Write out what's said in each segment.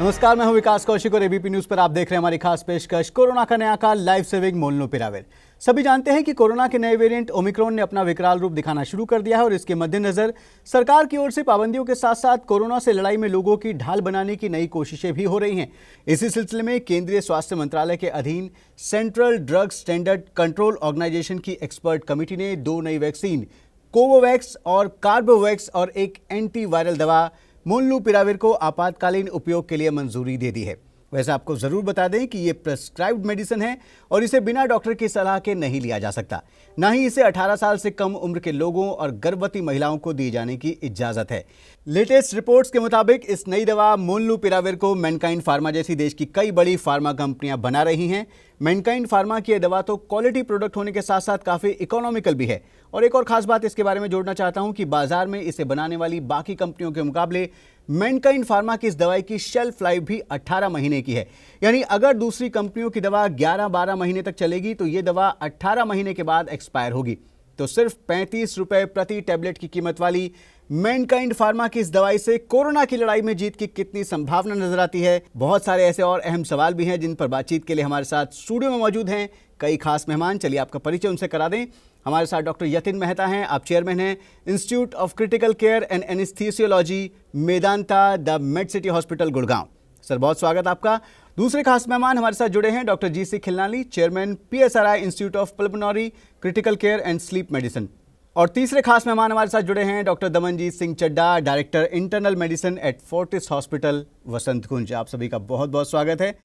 नमस्कार, मैं हूं विकास कौशिक और एबीपी न्यूज पर आप देख रहे हैं हमारी खास पेशकश कोरोना का नया काल लाइफ सेविंग मोलनुपिराविर। सभी जानते हैं कि कोरोना के नए वेरिएंट ओमिक्रॉन ने अपना विकराल रूप दिखाना शुरू कर दिया है और इसके मद्देनजर सरकार की ओर से पाबंदियों के साथ साथ कोरोना से लड़ाई में लोगों की ढाल बनाने की नई कोशिशें भी हो रही हैं। इसी सिलसिले में केंद्रीय स्वास्थ्य मंत्रालय के अधीन central drug standard control organisation की एक्सपर्ट कमेटी ने 2 नई वैक्सीन कोवोवैक्स और कार्बोवैक्स और एक एंटीवायरल दवा मोलनुपिराविर को आपातकालीन उपयोग के लिए मंजूरी दे दी है। वैसे आपको जरूर बता दें कि ये प्रेस्क्राइब्ड मेडिसिन है और इसे बिना डॉक्टर की सलाह के नहीं लिया जा सकता। ना ही इसे 18 साल से कम उम्र के लोगों और गर्भवती महिलाओं को दी जाने की इजाजत है। लेटेस्ट रिपोर्ट्स के मुताबिक इस नई दवा मोलनुपिराविर को मैनकाइंड फार्मा जैसी देश की कई बड़ी फार्मा कंपनियां बना रही हैं। मैनकाइंड फार्मा की यह दवा तो क्वालिटी प्रोडक्ट होने के साथ साथ काफ़ी इकोनॉमिकल भी है। और एक और खास बात इसके बारे में जोड़ना चाहता हूं कि बाजार में इसे बनाने वाली बाकी कंपनियों के मुकाबले मैनकाइंड फार्मा की इस दवाई की शेल्फ लाइफ भी 18 महीने की है। यानी अगर दूसरी कंपनियों की दवा 11-12 महीने तक चलेगी तो ये दवा 18 महीने के बाद एक्सपायर होगी। तो सिर्फ 35 रुपए प्रति टैबलेट की कीमत वाली मैनकाइंड फार्मा की इस दवाई से कोरोना की लड़ाई में जीत की कितनी संभावना नजर आती है। बहुत सारे ऐसे और अहम सवाल भी हैं जिन पर बातचीत के लिए हमारे साथ स्टूडियो में मौजूद हैं कई खास मेहमान। चलिए आपका परिचय उनसे करा दें। हमारे साथ डॉक्टर यतिन मेहता हैं, आप चेयरमैन हैं institute of critical care and anaesthesiology Medanta the made city hospital Gurgaon. Sir बहुत स्वागत आपका। दूसरे खास मेहमान हमारे साथ जुड़े हैं doctor GC Khilnani, chairman PSRI institute of pulmonary critical care and sleep medicine. और तीसरे खास मेहमान हमारे साथ जुड़े हैं doctor Damanjeet Singh Chadda, director internal medicine at Fortis hospital Vasant Kunj. आप सभी का बहुत बहुत स्वागत है।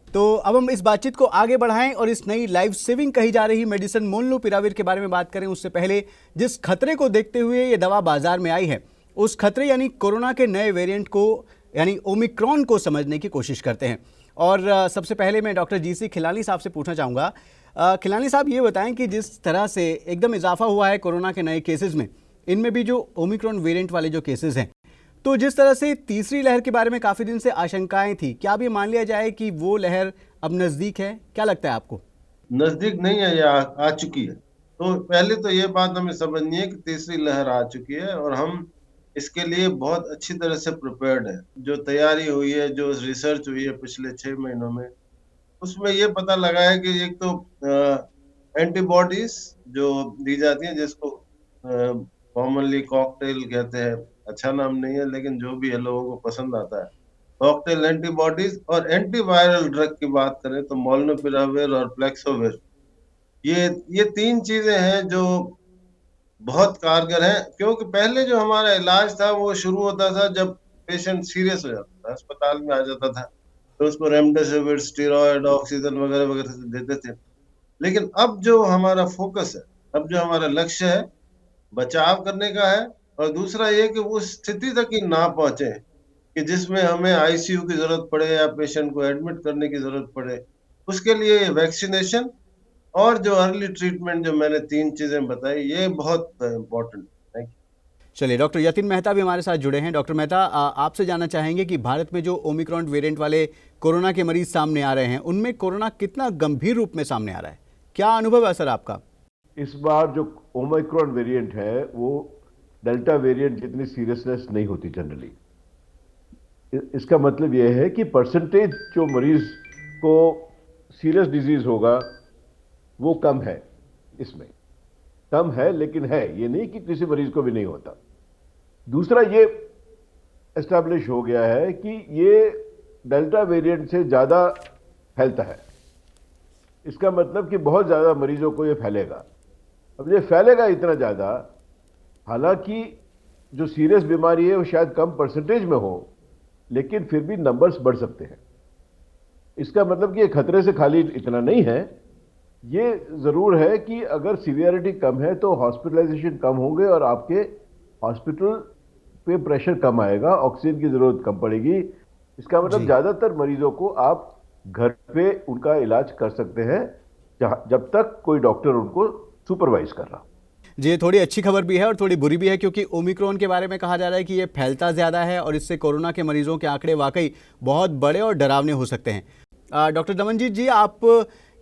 तो अब हम इस बातचीत को आगे बढ़ाएं और इस नई लाइफ सेविंग कही जा रही मेडिसिन मोलनुपिराविर के बारे में बात करें। उससे पहले जिस खतरे को देखते हुए ये दवा बाजार में आई है, उस खतरे यानी कोरोना के नए वेरिएंट को यानी ओमिक्रॉन को समझने की कोशिश करते हैं। और सबसे पहले मैं डॉक्टर जीसी खिलानी साहब से पूछना चाहूँगा। खिलानी साहब ये बताएं कि जिस तरह से एकदम इजाफा हुआ है कोरोना के नए केसेस में, इनमें भी जो ओमिक्रॉन वेरिएंट वाले जो केसेस हैं, तो जिस तरह से तीसरी लहर के बारे में काफ़ी दिन से आशंकाएं थी, क्या अब ये मान लिया जाए कि वो लहर अब नज़दीक है? क्या लगता है आपको? नजदीक नहीं है, ये आ चुकी है। तो पहले तो ये बात हमें समझनी है कि तीसरी लहर आ चुकी है और हम इसके लिए बहुत अच्छी तरह से प्रिपेयर्ड है। जो तैयारी हुई है, जो रिसर्च हुई है पिछले 6 महीनों में, उसमें ये पता लगा है कि एक तो एंटीबॉडीज जो दी जाती हैं, जिसको कॉमनली कॉकटेल कहते हैं, अच्छा नाम नहीं है लेकिन जो भी है लोगों को पसंद आता है, कॉकटेल एंटीबॉडीज। और एंटीवायरल ड्रग की बात करें तो मोलनुपिराविर और प्लेक्सोविर, ये 3 चीजें हैं जो बहुत कारगर हैं। क्योंकि पहले जो हमारा इलाज था वो शुरू होता था जब पेशेंट सीरियस हो जाता था, अस्पताल में आ जाता था, तो उसको रेमडेसिविर, स्टेरॉयड, ऑक्सीजन वगैरह वगैरह देते थे। लेकिन अब जो हमारा फोकस है, अब जो हमारा लक्ष्य है, बचाव करने का है। और दूसरा ये कि उस स्थिति तक ही ना पहुंचे कि जिसमें हमें आईसीयू की जरूरत पड़े या पेशेंट को एडमिट करने की जरूरत पड़े। उसके लिए वैक्सीनेशन और जो अर्ली ट्रीटमेंट, जो मैंने 3 चीजें बताई, ये बहुत इम्पोर्टेंट है। चलिए, डॉक्टर यतिन मेहता भी हमारे साथ जुड़े हैं। डॉक्टर मेहता, आपसे जानना चाहेंगे कि भारत में जो ओमिक्रॉन वेरिएंट वाले कोरोना के मरीज सामने आ रहे हैं, उनमें कोरोना कितना गंभीर रूप में सामने आ रहा है? क्या अनुभव है सर आपका? इस बार जो ओमिक्रॉन वेरिएंट है वो डेल्टा वेरिएंट जितनी सीरियसनेस नहीं होती जनरली। इसका मतलब यह है कि परसेंटेज जो मरीज को सीरियस डिजीज होगा वो कम है, इसमें कम है, लेकिन है, ये नहीं कि किसी मरीज को भी नहीं होता। दूसरा, ये एस्टैब्लिश हो गया है कि ये डेल्टा वेरिएंट से ज़्यादा फैलता है। इसका मतलब कि बहुत ज़्यादा मरीजों को ये फैलेगा। अब ये फैलेगा इतना ज़्यादा, हालांकि जो सीरियस बीमारी है वो शायद कम परसेंटेज में हो, लेकिन फिर भी नंबर्स बढ़ सकते हैं। इसका मतलब कि ये खतरे से खाली इतना नहीं है। ये ज़रूर है कि अगर सीवियरिटी कम है तो हॉस्पिटलाइजेशन कम होंगे और आपके हॉस्पिटल पे प्रेशर कम आएगा, ऑक्सीजन की ज़रूरत कम पड़ेगी। इसका मतलब ज़्यादातर मरीजों को आप घर पे उनका इलाज कर सकते हैं जब तक कोई डॉक्टर उनको सुपरवाइज कर रहा। जी, थोड़ी अच्छी खबर भी है और थोड़ी बुरी भी है, क्योंकि ओमिक्रॉन के बारे में कहा जा रहा है कि ये फैलता ज़्यादा है और इससे कोरोना के मरीजों के आंकड़े वाकई बहुत बड़े और डरावने हो सकते हैं। डॉक्टर दमनजीत जी, आप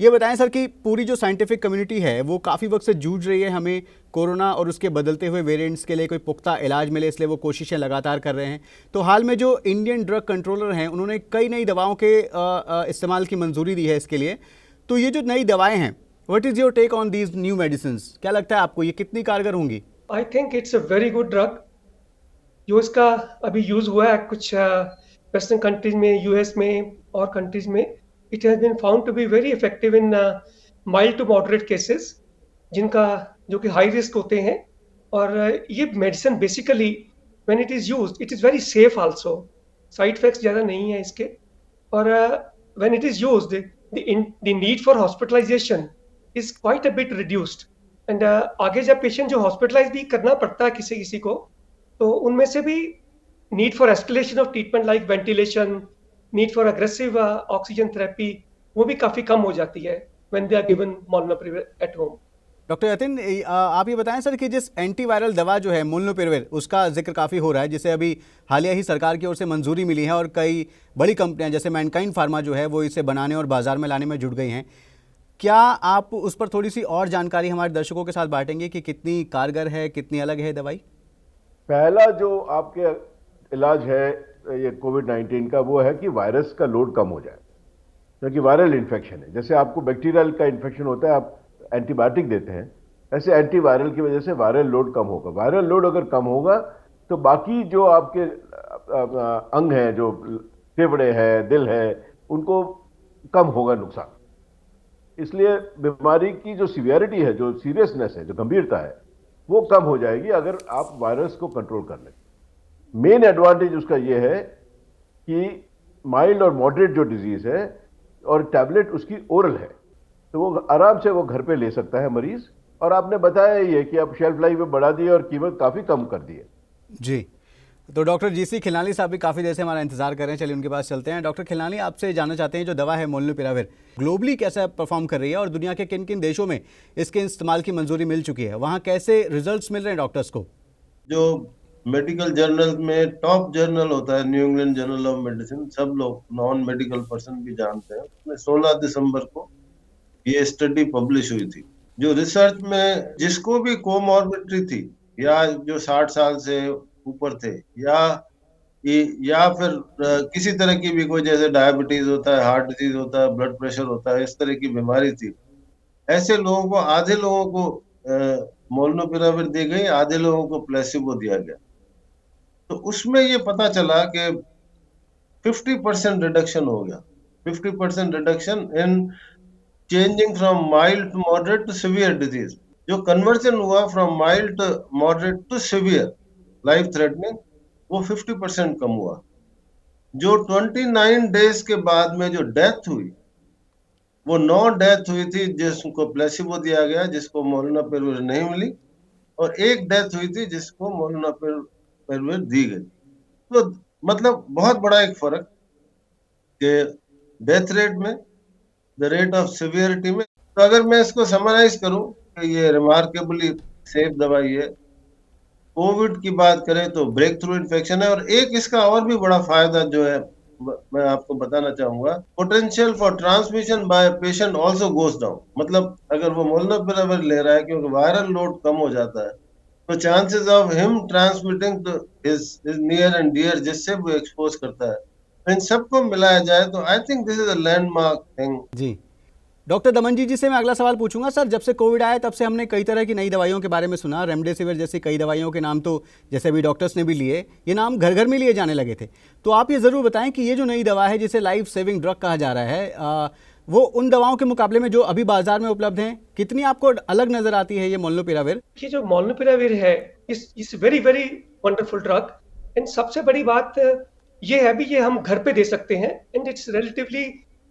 ये बताएं सर कि पूरी जो साइंटिफिक कम्युनिटी है वो काफ़ी वक्त से जूझ रही है, हमें कोरोना और उसके बदलते हुए वेरिएंट्स के लिए कोई पुख्ता इलाज मिले, इसलिए वो कोशिशें लगातार कर रहे हैं। तो हाल में जो इंडियन ड्रग कंट्रोलर हैं उन्होंने कई नई दवाओं के इस्तेमाल की मंजूरी दी है इसके लिए। तो ये जो नई दवाएँ हैं, what is your take on these new medicines? क्या लगता है आपको ये कितनी कारगर होंगी? I think it's a very good drug. जो इसका अभी यूज हुआ है कुछ वेस्टर्न कंट्रीज में, यूएस में और कंट्रीज में, it has been found to be very effective in mild to moderate cases, जिनका जो कि हाई रिस्क होते हैं। और ये medicine basically when it is used it is very safe also, side effects ज़्यादा नहीं है इसके। और when it is used the need for hospitalisation is quite a bit reduced. And आगे जब पेशेंट जो हॉस्पिटलाइज भी करना पड़ता है किसी किसी को, तो उनमें से भी need for escalation of treatment like ventilation, need for aggressive oxygen therapy, वो भी काफ़ी कम हो जाती है when they are given molnupiravir at home. Doctor Yatin, आप ये बताएं सर कि जिस एंटीवायरल दवा जो है मोलनुपिराविर, उसका जिक्र काफ़ी हो रहा है, जिसे अभी हालिया ही सरकार की ओर से मंजूरी मिली है और कई बड़ी कंपनियां जैसे मैनकाइंड फार्मा जो है वो इसे बनाने और बाजार में लाने में जुट गई हैं। क्या आप उस पर थोड़ी सी और जानकारी हमारे दर्शकों के साथ बांटेंगे कि कितनी कारगर है, कितनी अलग है दवाई? पहला जो आपके इलाज है ये कोविड-19 का, वो है कि वायरस का लोड कम हो जाए, क्योंकि वायरल इन्फेक्शन है। जैसे आपको बैक्टीरियल का इन्फेक्शन होता है, आप एंटीबायोटिक देते हैं, ऐसे एंटीवायरल की वजह से वायरल लोड कम होगा। वायरल लोड अगर कम होगा तो बाकी जो आपके अंग हैं, जो फेफड़े हैं, दिल है, उनको कम होगा नुकसान। इसलिए बीमारी की जो सीवियरिटी है, जो सीरियसनेस है, जो गंभीरता है, वो कम हो जाएगी अगर आप वायरस को कंट्रोल कर लें। मेन एडवांटेज उसका यह है कि माइल्ड और मॉडरेट जो डिजीज है और टैबलेट उसकी ओरल है, तो वो आराम से वो घर पे ले सकता है मरीज। और आपने बताया ही है कि अब शेल्फ लाइफ में बढ़ा दी है और कीमत काफ़ी कम कर दी है। जी, तो डॉक्टर जीसी खिलनानी साहब भी काफ़ी देर से हमारा इंतजार कर रहे हैं, चलिए उनके पास चलते हैं। डॉक्टर खिलनानी, आपसे जानना चाहते हैं जो दवा है मोलनुपिराविर ग्लोबली कैसा परफॉर्म कर रही है और दुनिया के किन किन देशों में इसके इस्तेमाल की मंजूरी मिल चुकी है, वहाँ कैसे रिजल्ट्स मिल रहे हैं डॉक्टर्स को? जो मेडिकल जर्नल में टॉप जर्नल होता है, new England journal of medicine, सब लोग नॉन मेडिकल पर्सन भी जानते हैं, उसमें 16 दिसंबर को ये स्टडी पब्लिश हुई थी। जो रिसर्च में जिसको भी कोमॉर्बिडिटी थी, या जो 60 साल से ऊपर थे, या फिर किसी तरह की भी कोई, जैसे डायबिटीज होता है, हार्ट डिजीज होता है, ब्लड प्रेशर होता है, इस तरह की बीमारी थी, ऐसे लोगों को, आधे लोगों को मोलनुपिराविर दी गई, आधे लोगों को प्लेसिबो दिया गया। तो उसमें ये पता चला कि 50% रिडक्शन हो गया, 50% reduction in changing from mild to moderate to severe disease. जो कन्वर्जन हुआ from mild to moderate to severe life threatening, वो 50% कम हुआ। जो 29 डेज के बाद में जो डेथ हुई, वो 9 डेथ हुई थी जिसको प्लेसिबो दिया गया, जिसको मोलनुपिराविर नहीं मिली, और 1 डेथ हुई थी जिसको मोलनुपिराविर दी गई। तो मतलब बहुत बड़ा एक फर्क कि डेथ रेट में, द रेट ऑफ सिवियरिटी में। तो अगर मैं इसको समराइज करूं कि ये रिमार्केबली सेफ दवाई है। कोविड की बात करें तो ब्रेक थ्रू इन्फेक्शन है, और एक इसका और भी बड़ा फायदा जो है मैं आपको बताना चाहूंगा, potential for transmission by patient also goes down. मतलब अगर वो मोलनुपिराविर ले रहा है, क्योंकि वायरल लोड कम हो जाता है, तो chances of him transmitting to is near and dear, जिससे वो एक्सपोज करता है। तो इन सबको मिलाया जाए तो I think this is a landmark thing. जी, डॉक्टर दमन जी से मैं अगला सवाल पूछूंगा। सर, जब से कोविड आया तब से हमने कई तरह की नई दवाइयों के बारे में सुना, रेमडेसिविर जैसी कई दवाइयों के नाम तो जैसे अभी डॉक्टर्स ने भी लिए, ये नाम घर घर में लिए जाने लगे थे। तो आप ये ज़रूर बताएं कि ये जो नई दवा है जिसे लाइफ सेविंग ड्रग कहा जा रहा है, वो उन दवाओं के मुकाबले में जो अभी बाजार में उपलब्ध हैं, कितनी आपको अलग नजर आती है ये मोलनुपिराविर? ये जो मोलनुपिराविर है, इस very very wonderful drug. And सबसे बड़ी बात ये है भी, ये हम घर पे दे सकते हैं, and it's relatively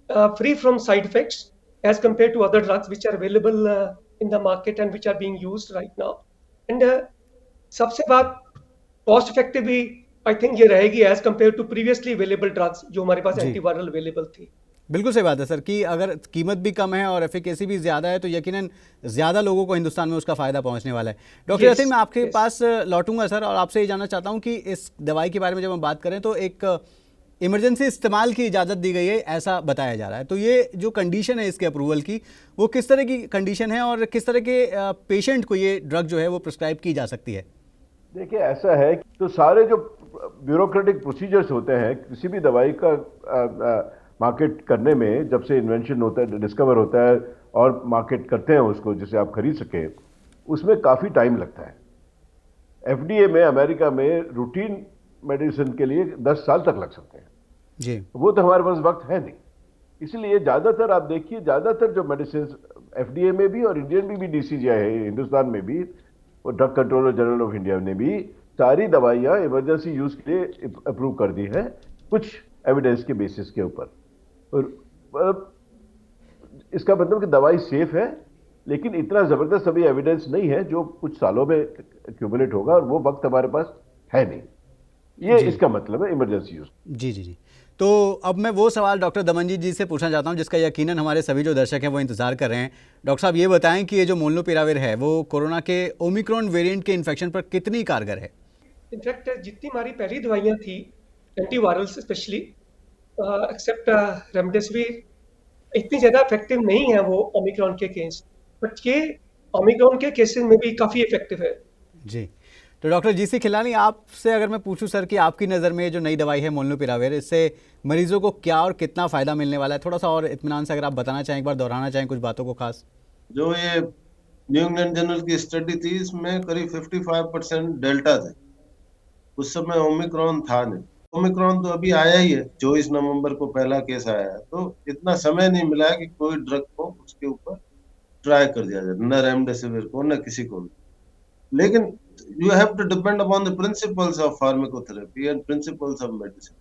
free from side effects as compared to other drugs which are available in the market and which are being used right now. And सबसे बात cost effective भी I think ये रहेगी as compared to previously available drugs जो हमारे पास antiviral available थी। बिल्कुल सही बात है सर कि अगर कीमत भी कम है और एफिकेसी भी ज़्यादा है तो यकीनन ज़्यादा लोगों को हिंदुस्तान में उसका फ़ायदा पहुंचने वाला है। डॉक्टर यतिन, मैं आपके पास लौटूंगा सर, और आपसे ये जानना चाहता हूं कि इस दवाई के बारे में जब हम बात करें तो एक इमरजेंसी इस्तेमाल की इजाज़त दी गई है ऐसा बताया जा रहा है। तो ये जो कंडीशन है इसके अप्रूवल की, वो किस तरह की कंडीशन है और किस तरह के पेशेंट को ये ड्रग जो है वो प्रिस्क्राइब की जा सकती है? देखिए, ऐसा है कि तो सारे जो ब्यूरोक्रेटिक प्रोसीजर्स होते हैं किसी भी दवाई का मार्केट करने में, जब से इन्वेंशन होता है, डिस्कवर होता है और मार्केट करते हैं उसको जिसे आप खरीद सके, उसमें काफ़ी टाइम लगता है। FDA में, अमेरिका में रूटीन मेडिसिन के लिए 10 साल तक लग सकते हैं जी। वो तो हमारे पास वक्त है नहीं। इसलिए ज़्यादातर आप देखिए, ज़्यादातर जो मेडिसिन FDA में भी और इंडियन में भी DCGI है, हिंदुस्तान में भी और drug controller general of India ने भी सारी दवाइयाँ इमरजेंसी यूज के लिए अप्रूव कर दी है, कुछ एविडेंस के बेसिस के ऊपर। और इसका मतलब कि दवाई सेफ है, लेकिन इतना ज़बरदस्त अभी एविडेंस नहीं है जो कुछ सालों में एक्यूमुलेट होगा, और वो वक्त हमारे पास है नहीं। ये इसका मतलब है इमरजेंसी यूज। जी जी जी। तो अब मैं वो सवाल डॉक्टर दमनजीत जी से पूछना चाहता हूं जिसका यकीनन हमारे सभी जो दर्शक हैं वो इंतजार कर रहे हैं। डॉक्टर साहब, ये बताएं कि ये जो मोलनुपिराविर है वो कोरोना के ओमिक्रॉन वेरिएंट के इन्फेक्शन पर कितनी कारगर है? इनफैक्ट जितनी हमारी पहली दवाइयाँ थी एंटीवायरल्स स्पेशली, एक्सेप्ट रेमडेसिविर, इतनी ज़्यादा इफेक्टिव नहीं है वो ओमिक्रॉन के केस, बट ये ओमिक्रॉन के केसेस में भी काफ़ी इफेक्टिव है। जी। तो डॉक्टर जीसी खिलानी, आपसे अगर मैं पूछूं सर कि आपकी नज़र में जो नई दवाई है मोलनुपिराविर, इससे मरीजों को क्या और कितना फ़ायदा मिलने वाला है, थोड़ा सा और इत्मीनान से अगर आप बताना चाहें, एक बार दोहराना चाहें कुछ बातों को खास। जो ये न्यू इंग्लैंड जर्नल की स्टडी थी, इसमें करीब 55% डेल्टा थे। उस समय ओमिक्रॉन था नहीं। ओमिक्रॉन तो अभी आया ही है, 24 नवंबर को पहला केस आया है, तो इतना समय नहीं मिला है कि कोई ड्रग को उसके ऊपर ट्राई कर दिया जाए, न रेमडेसिविर को न किसी को भी। लेकिन you have to depend upon the principles of pharmacotherapy and principles of medicine.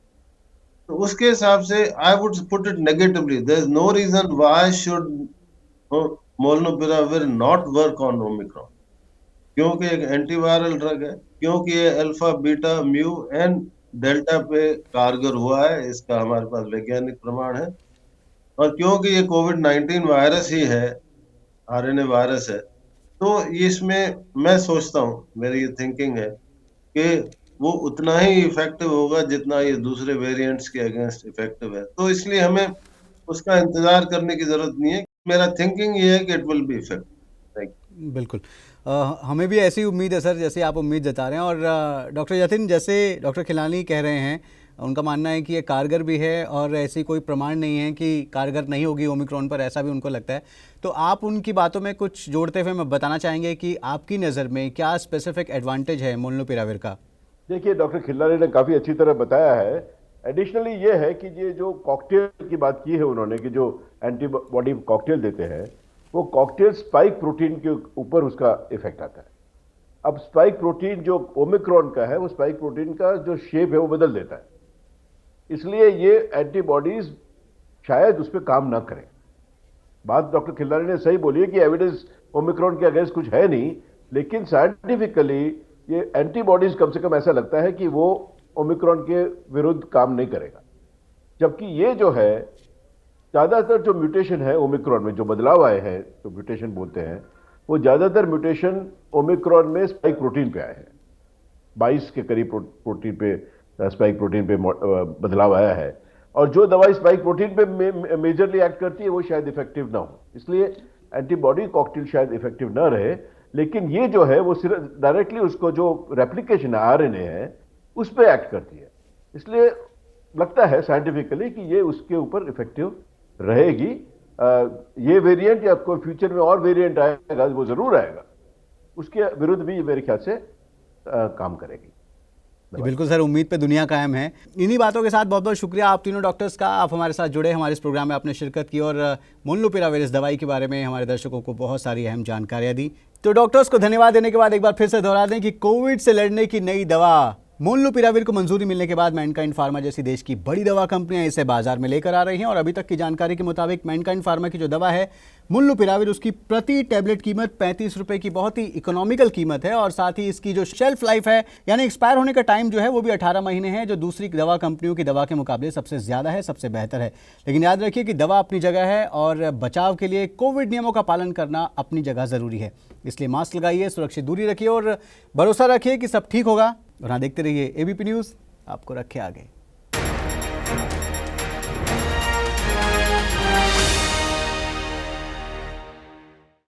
तो उसके हिसाब से I would put it negatively. There is no reason why should molnupiravir not work on Omicron. क्योंकि एक एंटीवायरल ड्रग है, क्योंकि ये alpha, beta, mu and delta पे कारगर हुआ है, इसका हमारे पास वैज्ञानिक प्रमाण है, और क्योंकि ये कोविड-19 वायरस ही है, RNA वायरस है, तो इसमें मैं सोचता हूँ, मेरी ये थिंकिंग है कि वो उतना ही इफेक्टिव होगा जितना ये दूसरे वेरिएंट्स के अगेंस्ट इफेक्टिव है। तो इसलिए हमें उसका इंतजार करने की जरूरत नहीं है। मेरा थिंकिंग ये है कि इट विल बी इफेक्टिव। बिल्कुल, हमें भी ऐसी उम्मीद है सर, जैसे आप उम्मीद जता रहे हैं। और डॉक्टर यतिन, जैसे डॉक्टर खिलानी कह रहे हैं, उनका मानना है कि ये कारगर भी है और ऐसी कोई प्रमाण नहीं है कि कारगर नहीं होगी ओमिक्रॉन पर, ऐसा भी उनको लगता है। तो आप उनकी बातों में कुछ जोड़ते हुए मैं बताना चाहेंगे कि आपकी नज़र में क्या स्पेसिफिक एडवांटेज है मोलनुपिराविर का? देखिए, डॉक्टर खिलानी ने काफ़ी अच्छी तरह बताया है। एडिशनली ये है कि ये जो कॉकटेल की बात की है उन्होंने, कि जो एंटीबॉडी कॉकटेल देते हैं, वो कॉकटेल स्पाइक प्रोटीन के ऊपर उसका इफेक्ट आता है। अब स्पाइक प्रोटीन जो ओमिक्रॉन का है, वो स्पाइक प्रोटीन का जो शेप है वो बदल देता है, इसलिए ये एंटीबॉडीज शायद उस पर काम ना करें। बात डॉक्टर खिलानी ने सही बोली है कि एविडेंस ओमिक्रॉन के अगेंस्ट कुछ है नहीं, लेकिन साइंटिफिकली ये एंटीबॉडीज कम से कम ऐसा लगता है कि वो ओमिक्रॉन के विरुद्ध काम नहीं करेगा। जबकि ये जो है, ज़्यादातर जो म्यूटेशन है ओमिक्रॉन में, जो बदलाव आए हैं, जो म्यूटेशन बोलते हैं, वो ज़्यादातर म्यूटेशन ओमिक्रॉन में स्पाइक प्रोटीन पे आए हैं। 22 के करीब प्रोटीन पे, स्पाइक प्रोटीन पे बदलाव आया है, और जो दवाई स्पाइक प्रोटीन पे मेजरली एक्ट करती है वो शायद इफेक्टिव ना हो, इसलिए एंटीबॉडी कॉकटेल शायद इफेक्टिव ना रहे। लेकिन ये जो है वो सिर्फ डायरेक्टली उसको जो रेप्लिकेशन RNA है उस पर एक्ट करती है, इसलिए लगता है साइंटिफिकली कि ये उसके ऊपर इफेक्टिव रहेगी। ये वेरिएंट या कोई फ्यूचर में और वेरिएंट आएगा, वो जरूर आएगा, उसके विरुद्ध भी मेरे ख्याल से काम करेगी। बिल्कुल सर, उम्मीद पे दुनिया कायम है। इन्हीं बातों के साथ बहुत बहुत शुक्रिया आप तीनों डॉक्टर्स का, आप हमारे साथ जुड़े, हमारे इस प्रोग्राम में आपने शिरकत की और मोलनुपिराविर इस दवाई के बारे में हमारे दर्शकों को बहुत सारी अहम जानकारियाँ दी। तो डॉक्टर्स को धन्यवाद देने के बाद एक बार फिर से दोहरा दें कि कोविड से लड़ने की नई दवा मोलनुपिराविर को मंजूरी मिलने के बाद मैनकाइंड फार्मा जैसी देश की बड़ी दवा कंपनियां इसे बाजार में लेकर आ रही हैं। और अभी तक की जानकारी के मुताबिक मैनकाइंड फार्मा की जो दवा है मोलनुपिराविर, उसकी प्रति टैबलेट कीमत 35 रुपये की बहुत ही इकोनॉमिकल कीमत है। और साथ ही इसकी जो शेल्फ लाइफ है, यानी एक्सपायर होने का टाइम जो है वो भी 18 महीने है, जो दूसरी दवा कंपनियों की दवा के मुकाबले सबसे ज़्यादा है, सबसे बेहतर है। लेकिन याद रखिए कि दवा अपनी जगह है और बचाव के लिए कोविड नियमों का पालन करना अपनी जगह ज़रूरी है। इसलिए मास्क लगाइए, सुरक्षित दूरी रखिए और भरोसा रखिए कि सब ठीक होगा। और हाँ, देखते रहिए ABP न्यूज़, आपको रखे आगे।